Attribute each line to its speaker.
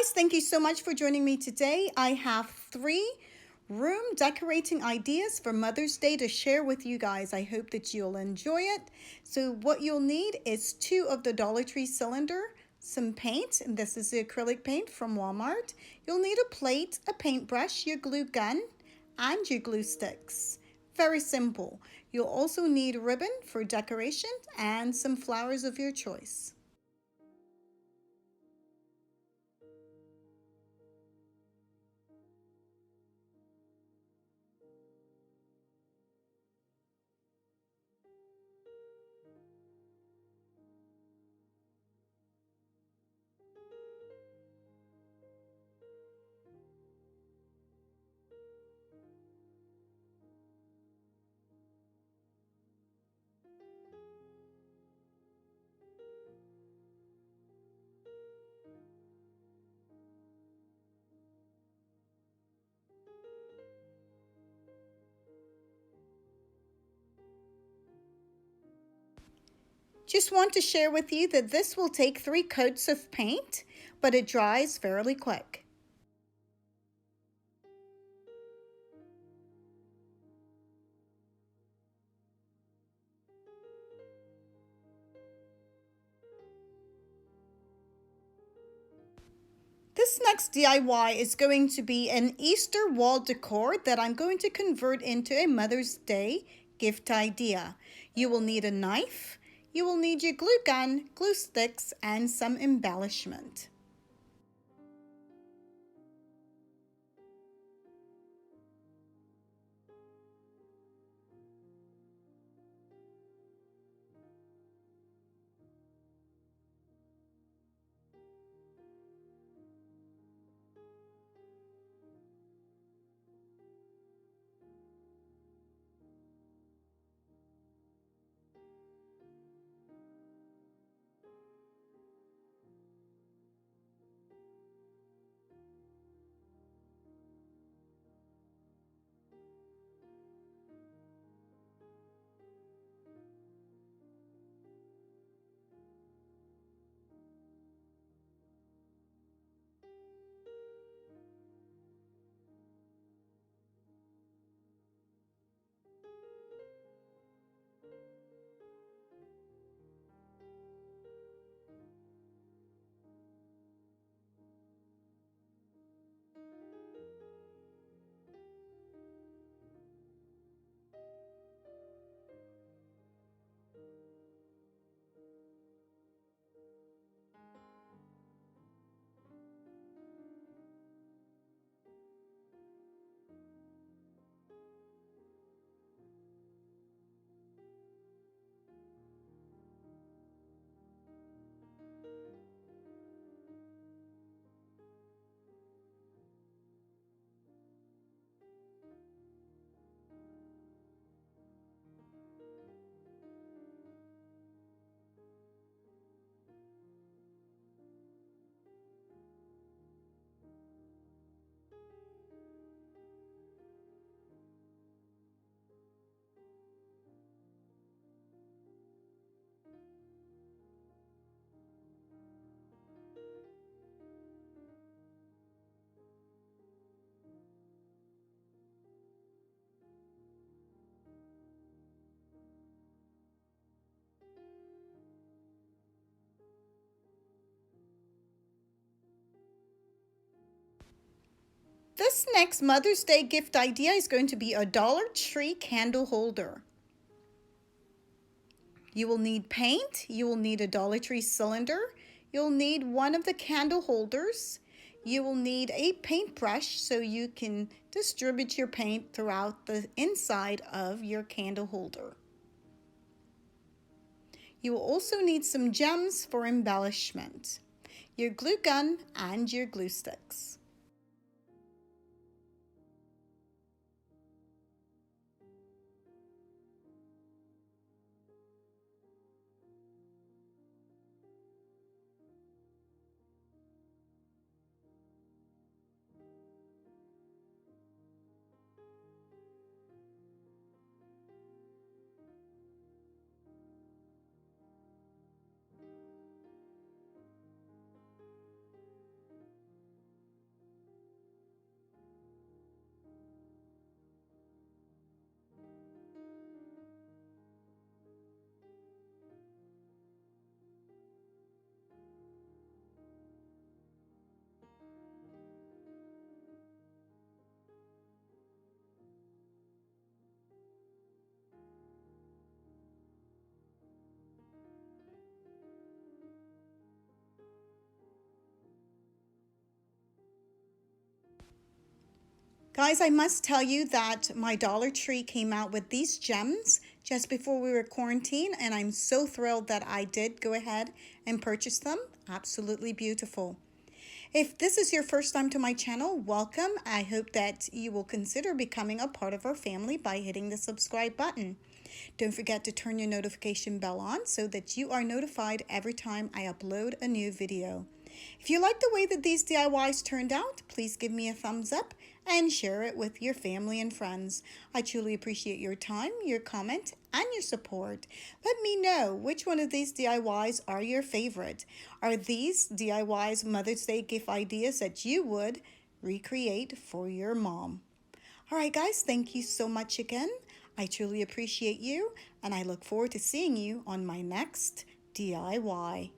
Speaker 1: guys, thank you so much for joining me today. I have 3 room decorating ideas for Mother's Day to share with you guys. I hope that you'll enjoy it. So what you'll need is 2 of the Dollar Tree cylinder, some paint, and this is the acrylic paint from Walmart. You'll need a plate, a paintbrush, your glue gun, and your glue sticks. Very simple. You'll also need ribbon for decoration and some flowers of your choice. Just want to share with you that this will take 3 coats of paint, but it dries fairly quick. This next DIY is going to be an Easter wall decor that I'm going to convert into a Mother's Day gift idea. You will need a knife, you will need your glue gun, glue sticks, and some embellishment. This next Mother's Day gift idea is going to be a Dollar Tree candle holder. You will need paint, you will need a Dollar Tree cylinder, you'll need one of the candle holders, you will need a paintbrush so you can distribute your paint throughout the inside of your candle holder. You will also need some gems for embellishment, your glue gun, and your glue sticks. Guys, I must tell you that my Dollar Tree came out with these gems just before we were quarantined, and I'm so thrilled that I did go ahead and purchase them. Absolutely beautiful. If this is your first time to my channel, welcome. I hope that you will consider becoming a part of our family by hitting the subscribe button. Don't forget to turn your notification bell on so that you are notified every time I upload a new video. If you like the way that these DIYs turned out, please give me a thumbs up and share it with your family and friends. I truly appreciate your time, your comment, and your support. Let me know which one of these DIYs are your favorite. Are these DIYs Mother's Day gift ideas that you would recreate for your mom? All right, guys, thank you so much again. I truly appreciate you, and I look forward to seeing you on my next DIY.